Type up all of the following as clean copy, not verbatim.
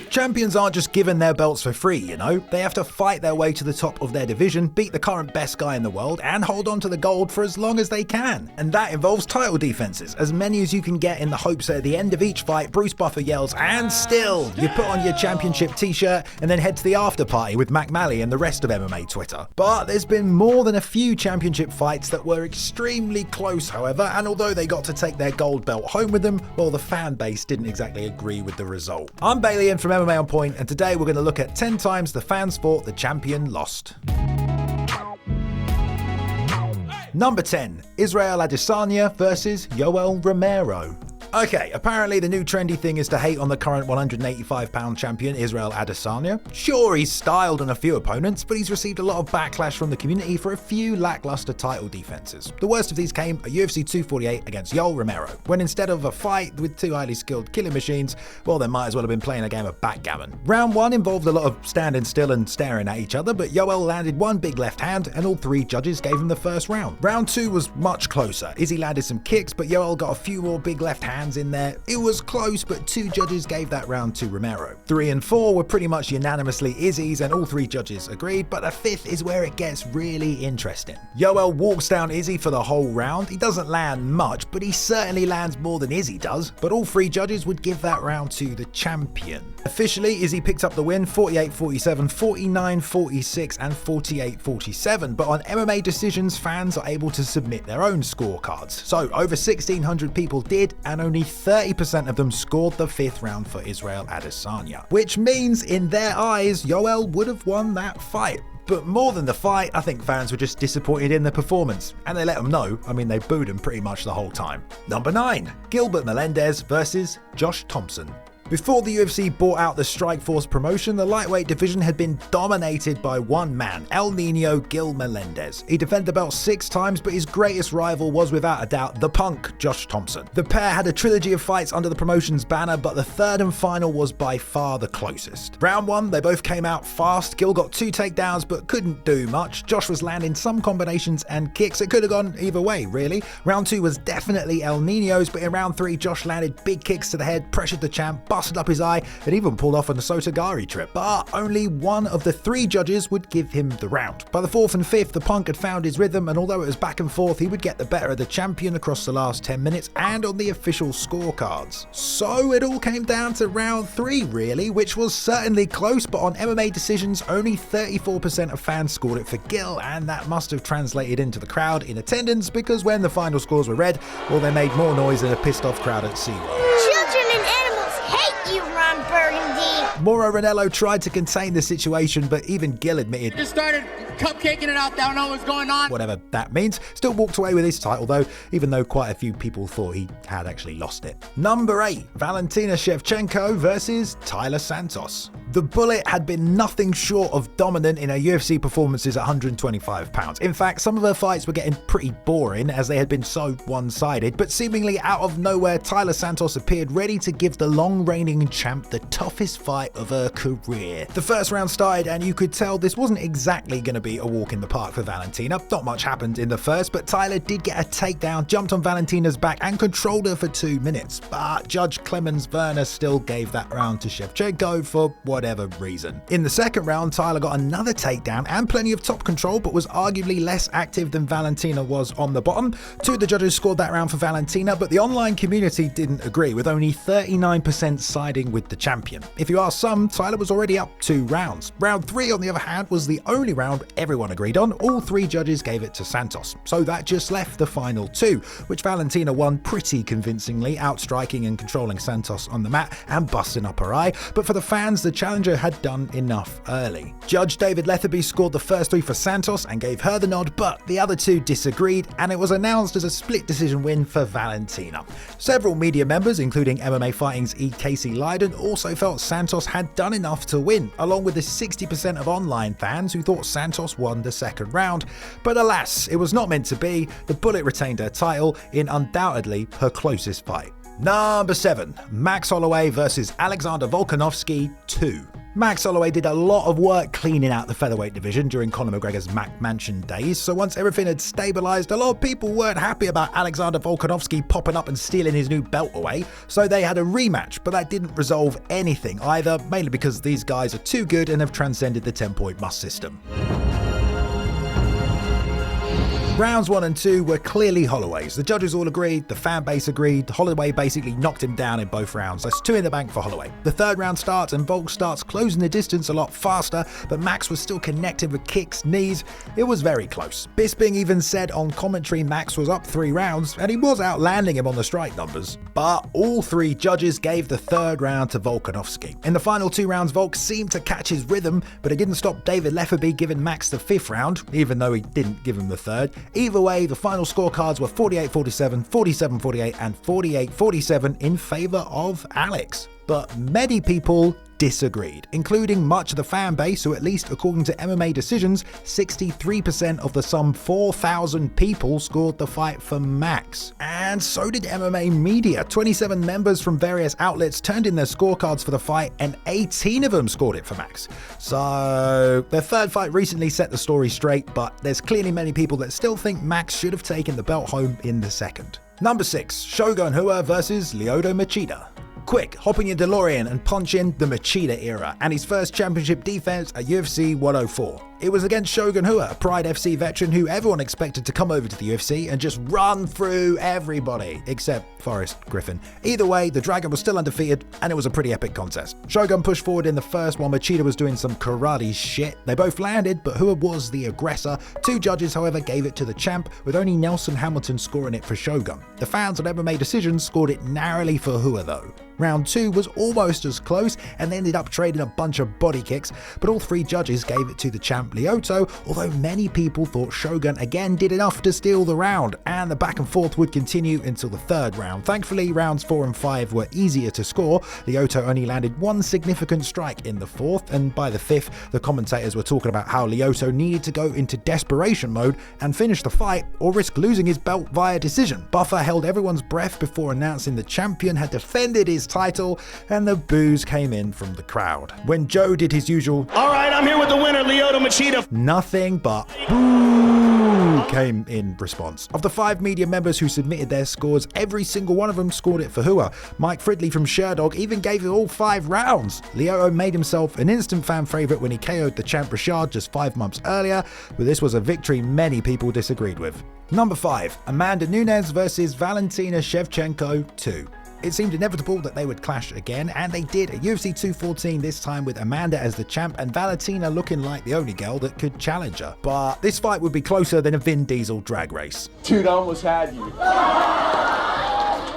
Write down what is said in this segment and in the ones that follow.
Champions aren't just given their belts for free, you know. They have to fight their way to the top of their division, beat the current best guy in the world, and hold on to the gold for as long as they can. And that involves title defenses, as many as you can get in the hopes that at the end of each fight, Bruce Buffer yells, "And still!" You put on your championship t-shirt and then head to the after party with Mac Malley and the rest of MMA Twitter. But there's been more than a few championship fights that were extremely close, however, and although they got to take their gold belt home with them, well, the fan base didn't exactly agree with the result. I'm Bailey in from MMA On Point, and today we're going to look at 10 times the fans thought the champion lost. Number 10. Israel Adesanya versus Yoel Romero. Okay, apparently the new trendy thing is to hate on the current 185-pound champion Israel Adesanya. Sure, he's styled on a few opponents, but he's received a lot of backlash from the community for a few lackluster title defenses. The worst of these came at UFC 248 against Yoel Romero, when instead of a fight with two highly skilled killing machines, well, they might as well have been playing a game of backgammon. Round 1 involved a lot of standing still and staring at each other, but Yoel landed one big left hand, and all 3 judges gave him the first round. Round 2 was much closer. Izzy landed some kicks, but Yoel got a few more big left hands in there. It was close, but 2 judges gave that round to Romero. 3 and 4 were pretty much unanimously Izzy's, and all 3 judges agreed, but the 5th is where it gets really interesting. Yoel walks down Izzy for the whole round. He doesn't land much, but he certainly lands more than Izzy does, but all 3 judges would give that round to the champion. Officially, Izzy picked up the win 48-47, 49-46, and 48-47, but on MMA decisions, fans are able to submit their own scorecards. So over 1,600 people did, and only 30% of them scored the 5th round for Israel Adesanya, which means in their eyes, Yoel would have won that fight. But more than the fight, I think fans were just disappointed in the performance, and they let them know. I mean, they booed him pretty much the whole time. Number 9. Gilbert Melendez versus Josh Thompson. Before the UFC bought out the Strikeforce promotion, the lightweight division had been dominated by one man, El Nino Gil Melendez. He defended the belt 6 times, but his greatest rival was without a doubt the punk, Josh Thompson. The pair had a trilogy of fights under the promotion's banner, but the 3rd and final was by far the closest. Round 1, they both came out fast. Gil got 2 takedowns, but couldn't do much. Josh was landing some combinations and kicks. It could have gone either way, really. Round 2 was definitely El Nino's, but in round 3, Josh landed big kicks to the head, pressured the champ, busted up his eye, and even pulled off on the Sotogari trip. But only one of the 3 judges would give him the round. By the 4th and 5th, the punk had found his rhythm, and although it was back and forth, he would get the better of the champion across the last 10 minutes and on the official scorecards. So it all came down to round 3, really, which was certainly close, but on MMA decisions, only 34% of fans scored it for Gil, and that must have translated into the crowd in attendance, because when the final scores were read, well, they made more noise than a pissed off crowd at SeaWorld. Children and animals hate you, Ron Burgundy. Mauro Ranallo tried to contain the situation, but even Gil admitted, just started cupcaking it out, don't know what's going on. Whatever that means. Still walked away with his title though, even though quite a few people thought he had actually lost it. Number 8. Valentina Shevchenko versus TAILA Santos. The Bullet had been nothing short of dominant in her UFC performances at 125 pounds. In fact, some of her fights were getting pretty boring as they had been so one-sided, but seemingly out of nowhere, TAILA Santos appeared ready to give the long-reigning champ the toughest fight of her career. The first round started and you could tell this wasn't exactly going to be a walk in the park for Valentina. Not much happened in the first, but TAILA did get a takedown, jumped on Valentina's back and controlled her for 2 minutes. But Judge Clemens Werner still gave that round to Shevchenko for whatever reason. In the second round, TAILA got another takedown and plenty of top control, but was arguably less active than Valentina was on the bottom. 2 of the judges scored that round for Valentina, but the online community didn't agree, with only 39% siding with the champion. If you ask some, TAILA was already up 2 rounds. Round 3, on the other hand, was the only round everyone agreed on. All 3 judges gave it to Santos. So that just left the final 2, which Valentina won pretty convincingly, outstriking and controlling Santos on the mat and busting up her eye. But for the fans, the challenger had done enough early. Judge David Letherby scored the first 3 for Santos and gave her the nod, but the other 2 disagreed, and it was announced as a split decision win for Valentina. Several media members, including MMA Fighting's E. Casey Leiden, also felt Santos had done enough to win, along with the 60% of online fans who thought Santos won the second round. But alas, it was not meant to be. The Bullet retained her title in undoubtedly her closest fight. Number 7. Max Holloway versus Alexander Volkanovski 2. Max Holloway did a lot of work cleaning out the featherweight division during Conor McGregor's Mac Mansion days, so once everything had stabilised, a lot of people weren't happy about Alexander Volkanovski popping up and stealing his new belt away, so they had a rematch, but that didn't resolve anything either, mainly because these guys are too good and have transcended the 10-point must system. Rounds 1 and 2 were clearly Holloway's. The judges all agreed, the fan base agreed, Holloway basically knocked him down in both rounds. That's 2 in the bank for Holloway. The third round starts and Volk starts closing the distance a lot faster, but Max was still connecting with kicks, knees. It was very close. Bisping even said on commentary Max was up 3 rounds, and he was outlanding him on the strike numbers. But all 3 judges gave the third round to Volkanovski. In the final 2 rounds, Volk seemed to catch his rhythm, but it didn't stop David Lefferby giving Max the 5th round, even though he didn't give him the 3rd. Either way, the final scorecards were 48-47, 47-48 and 48-47 in favour of Alex. But many people disagreed, including much of the fan base who, at least according to MMA Decisions, 63% of the some 4,000 people scored the fight for Max. And so did MMA Media. 27 members from various outlets turned in their scorecards for the fight, and 18 of them scored it for Max. So their third fight recently set the story straight, but there's clearly many people that still think Max should have taken the belt home in the second. Number 6, Shogun Rua versus Lyoto Machida. Quick, hop in your DeLorean and punch in the Machida era and his first championship defense at UFC 104. It was against Shogun Rua, a Pride FC veteran who everyone expected to come over to the UFC and just run through everybody, except Forrest Griffin. Either way, the Dragon was still undefeated, and it was a pretty epic contest. Shogun pushed forward in the first while Machida was doing some karate shit. They both landed, but Rua was the aggressor. 2 judges, however, gave it to the champ, with only Nelson Hamilton scoring it for Shogun. The fans on MMA Decisions scored it narrowly for Rua though. Round 2 was almost as close, and they ended up trading a bunch of body kicks, but all 3 judges gave it to the champ Lyoto, although many people thought Shogun again did enough to steal the round, and the back and forth would continue until the 3rd round. Thankfully, rounds 4 and 5 were easier to score. Lyoto only landed 1 significant strike in the 4th, and by the 5th, the commentators were talking about how Lyoto needed to go into desperation mode and finish the fight or risk losing his belt via decision. Buffer held everyone's breath before announcing the champion had defended his title, and the boos came in from the crowd. When Joe did his usual, "All right, I'm here with the winner, Lyoto Machida," nothing but boo came in response. Of the 5 media members who submitted their scores, every single one of them scored it for Rua. Mike Fridley from Sherdog even gave it all 5 rounds. Lyoto made himself an instant fan favourite when he KO'd the champ Rashad just 5 months earlier, but this was a victory many people disagreed with. Number 5, Amanda Nunes versus Valentina Shevchenko 2. It seemed inevitable that they would clash again, and they did at UFC 214, this time with Amanda as the champ and Valentina looking like the only girl that could challenge her. But this fight would be closer than a Vin Diesel drag race. Dude, I almost had you.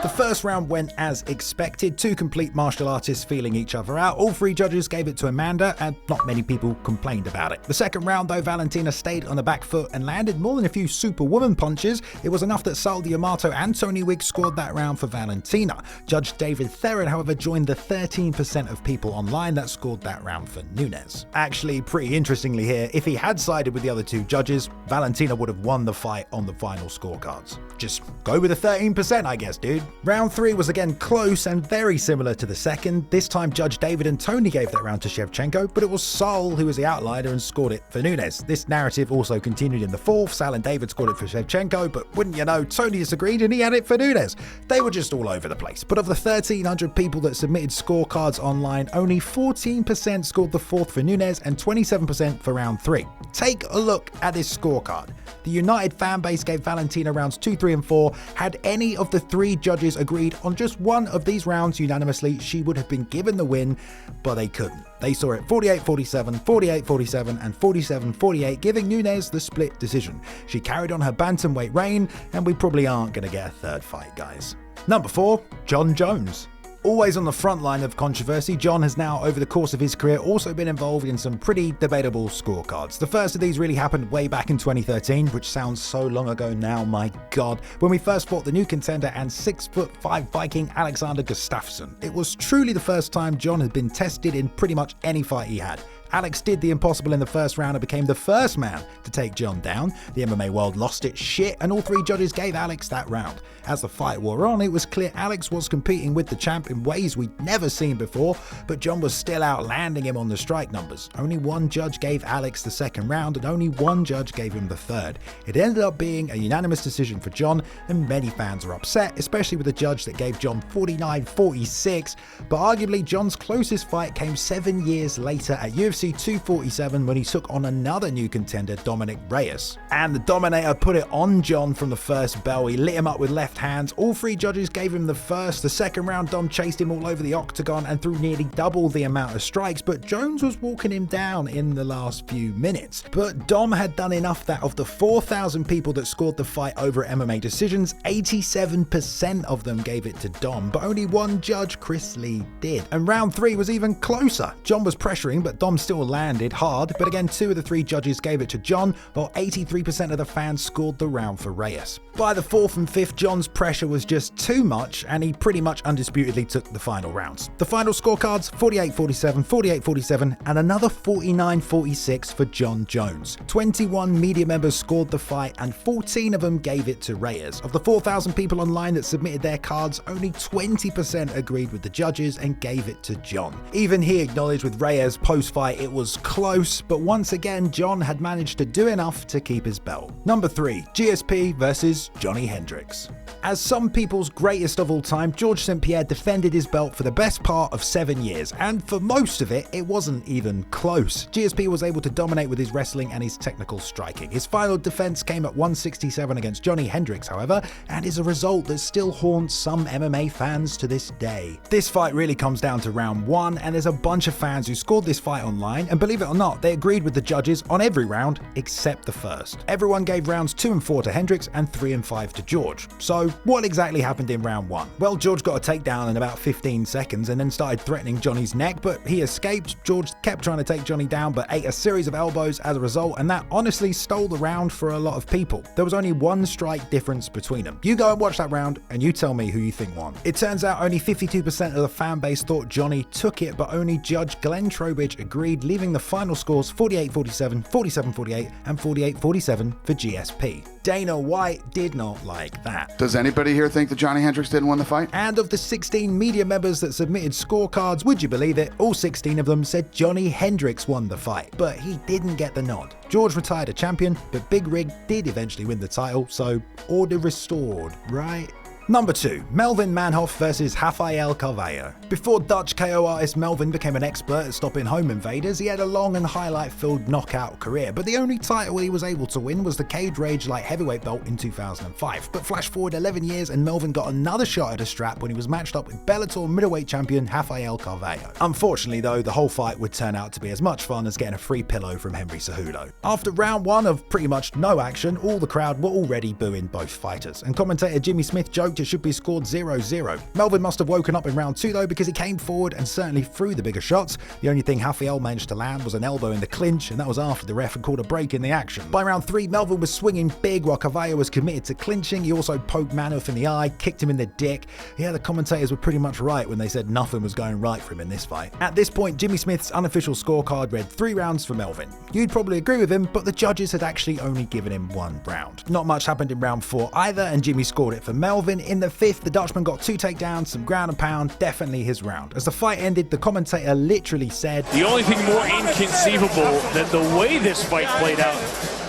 The first round went as expected, 2 complete martial artists feeling each other out. All 3 judges gave it to Amanda, and not many people complained about it. The second round though, Valentina stayed on the back foot and landed more than a few superwoman punches. It was enough that Sal D'Amato and Tony Wiggs scored that round for Valentina. Judge David Theron, however, joined the 13% of people online that scored that round for Nunes. Actually, pretty interestingly here, if he had sided with the other 2 judges, Valentina would have won the fight on the final scorecards. Just go with the 13%, I guess, dude. Round 3 was again close and very similar to the second. This time Judge David and Tony gave that round to Shevchenko, but it was Sal who was the outlier and scored it for Nunes. This narrative also continued in the 4th. Sal and David scored it for Shevchenko, but wouldn't you know, Tony disagreed and he had it for Nunes. They were just all over the place. But of the 1,300 people that submitted scorecards online, only 14% scored the 4th for Nunes and 27% for round 3. Take a look at this scorecard. The United fan base gave Valentina rounds 2, 3 and 4. Had any of the 3 judges agreed on just one of these rounds unanimously, she would have been given the win, but they couldn't. They saw it 48-47, 48-47 and 47-48, giving Nunes the split decision. She carried on her bantamweight reign, and we probably aren't going to get a 3rd fight, guys. Number 4, Jon Jones. Always on the front line of controversy, Jon has now, over the course of his career, also been involved in some pretty debatable scorecards. The first of these really happened way back in 2013, which sounds so long ago now, my god, when we first fought the new contender and 6'5" Viking Alexander Gustafsson. It was truly the first time Jon had been tested in pretty much any fight he had. Alex did the impossible in the first round and became the first man to take John down. The MMA world lost its shit, and all three judges gave Alex that round. As the fight wore on, it was clear Alex was competing with the champ in ways we'd never seen before, but John was still outlanding him on the strike numbers. Only one judge gave Alex the second round, and only one judge gave him the third. It ended up being a unanimous decision for John, and many fans are upset, especially with the judge that gave John 49-46, but arguably John's closest fight came 7 years later at UFC 247 when he took on another new contender, Dominic Reyes. And the Dominator put it on John from the first bell. He lit him up with left hands. All three judges gave him the first. The second round, Dom chased him all over the octagon and threw nearly double the amount of strikes, but Jones was walking him down in the last few minutes. But Dom had done enough that of the 4,000 people that scored the fight over MMA decisions, 87% of them gave it to Dom, but only one judge, Chris Lee, did. And round 3 was even closer. John was pressuring, but Dom still landed hard, but again 2 of the 3 judges gave it to John, while 83% of the fans scored the round for Reyes. By the 4th and 5th, John's pressure was just too much, and he pretty much undisputedly took the final rounds. The final scorecards, 48-47, 48-47, and another 49-46 for John Jones. 21 media members scored the fight, and 14 of them gave it to Reyes. Of the 4,000 people online that submitted their cards, only 20% agreed with the judges and gave it to John. Even he acknowledged with Reyes post-fight it was close, but once again John had managed to do enough to keep his belt. Number 3, GSP versus Johnny Hendricks. As some people's greatest of all time, Georges St-Pierre defended his belt for the best part of 7 years, and for most of it, it wasn't even close. GSP was able to dominate with his wrestling and his technical striking. His final defense came at 167 against Johnny Hendricks, however, and is a result that still haunts some MMA fans to this day. This fight really comes down to round 1, and there's a bunch of fans who scored this fight online, and believe it or not, they agreed with the judges on every round except the first. Everyone gave rounds 2 and 4 to Hendricks and 3 and 5 to George. So what exactly happened in round 1? Well, George got a takedown in about 15 seconds and then started threatening Johnny's neck, but he escaped. George kept trying to take Johnny down but ate a series of elbows as a result, and that honestly stole the round for a lot of people. There was only 1 strike difference between them. You go and watch that round and you tell me who you think won. It turns out only 52% of the fan base thought Johnny took it, but only Judge Glenn Trowbridge agreed, leaving the final scores 48-47, 47-48, and 48-47 for GSP. Dana White did not like that. Does anybody here think that Johnny Hendricks didn't win the fight? And of the 16 media members that submitted scorecards, would you believe it, all 16 of them said Johnny Hendricks won the fight, but he didn't get the nod. George retired a champion, but Big Rig did eventually win the title, so order restored, right? Number 2, Melvin Manhoef versus Rafael Carvalho. Before Dutch KO artist Melvin became an expert at stopping home invaders, he had a long and highlight-filled knockout career, but the only title he was able to win was the Cage Rage light heavyweight belt in 2005. But flash forward 11 years and Melvin got another shot at a strap when he was matched up with Bellator middleweight champion Rafael Carvalho. Unfortunately though, the whole fight would turn out to be as much fun as getting a free pillow from Henry Cejudo. After round 1 of pretty much no action, all the crowd were already booing both fighters, and commentator Jimmy Smith joked it should be scored 0-0. Melvin must have woken up in round 2 though, because he came forward and certainly threw the bigger shots. The only thing Rafael managed to land was an elbow in the clinch, and that was after the ref had called a break in the action. By round 3, Melvin was swinging big while Carvalho was committed to clinching. He also poked Manhoef in the eye, kicked him in the dick. Yeah, the commentators were pretty much right when they said nothing was going right for him in this fight. At this point, Jimmy Smith's unofficial scorecard read 3 rounds for Melvin. You'd probably agree with him, but the judges had actually only given him 1 round. Not much happened in round 4 either, and Jimmy scored it for Melvin. In the 5th, the Dutchman got 2 takedowns, some ground and pound, definitely his round. As the fight ended, the commentator literally said, "The only thing more inconceivable than the way this fight played out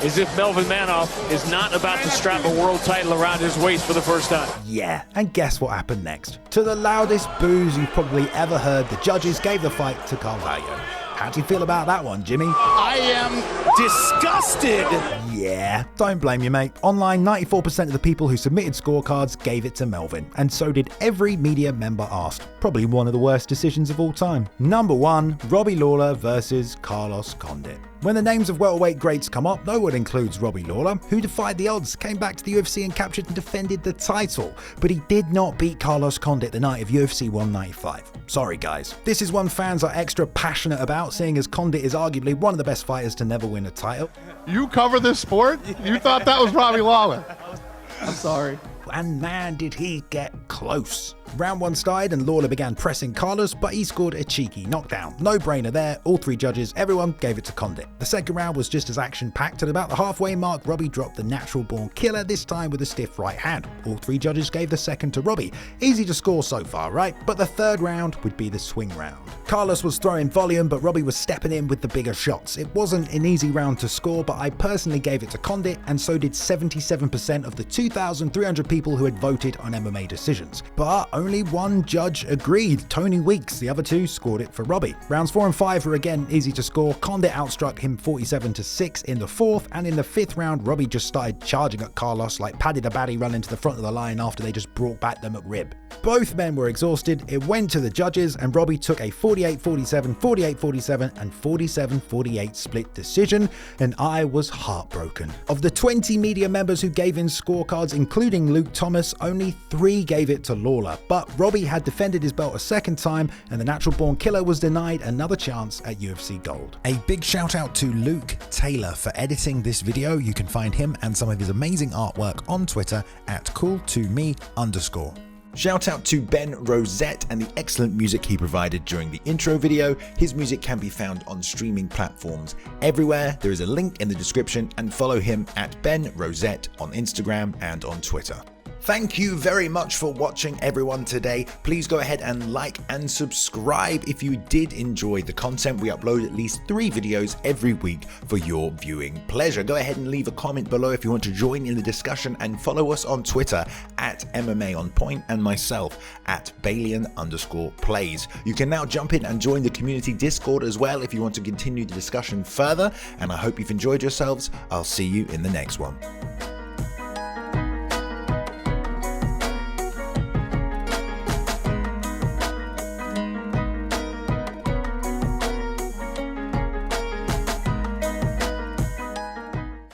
is if Melvin Manhoef is not about to strap a world title around his waist for the first time." Yeah, and guess what happened next? To the loudest boos you've probably ever heard, the judges gave the fight to Carvalho. How do you feel about that one, Jimmy? I am disgusted. Yeah, don't blame you, mate. Online, 94% of the people who submitted scorecards gave it to Melvin, and so did every media member asked. Probably one of the worst decisions of all time. Number 1, Robbie Lawler versus Carlos Condit. When the names of welterweight greats come up, no one includes Robbie Lawler, who defied the odds, came back to the UFC and captured and defended the title. But he did not beat Carlos Condit the night of UFC 195. Sorry guys. This is one fans are extra passionate about, seeing as Condit is arguably one of the best fighters to never win a title. You cover this sport? You thought that was Robbie Lawler. I'm sorry. And man, did he get close. Round 1 started and Lawler began pressing Carlos, but he scored a cheeky knockdown. No brainer there, all 3 judges, everyone gave it to Condit. The second round was just as action-packed. At about the halfway mark, Robbie dropped the natural-born killer, this time with a stiff right hand. All 3 judges gave the second to Robbie. Easy to score so far, right? But the third round would be the swing round. Carlos was throwing volume, but Robbie was stepping in with the bigger shots. It wasn't an easy round to score, but I personally gave it to Condit, and so did 77% of the 2,300 people who had voted on MMA decisions. But only one judge agreed, Tony Weeks. The other 2 scored it for Robbie. Rounds 4 and 5 were again easy to score. Condit outstruck him 47-6 in the 4th, and in the 5th round, Robbie just started charging at Carlos like Paddy the Baddy running to the front of the line after they just brought back the McRib. Both men were exhausted. It went to the judges, and Robbie took a 48-47, 48-47, and 47-48 split decision, and I was heartbroken. Of the 20 media members who gave in scorecards, including Luke Thomas, only 3 gave it to Lawler. But Robbie had defended his belt a second time, and the natural-born killer was denied another chance at UFC Gold. A big shout out to Luke Taylor for editing this video. You can find him and some of his amazing artwork on Twitter at cool2me_. Shout out to Ben Rosette and the excellent music he provided during the intro video. His music can be found on streaming platforms everywhere. There is a link in the description, and follow him at Ben Rosette on Instagram and on Twitter. Thank you very much for watching, everyone, today. Please go ahead and like and subscribe if you did enjoy the content. We upload at least 3 videos every week for your viewing pleasure. Go ahead and leave a comment below if you want to join in the discussion, and follow us on Twitter at MMA On Point and myself at Balian_plays. You can now jump in and join the community Discord as well if you want to continue the discussion further, and I hope you've enjoyed yourselves. I'll see you in the next one.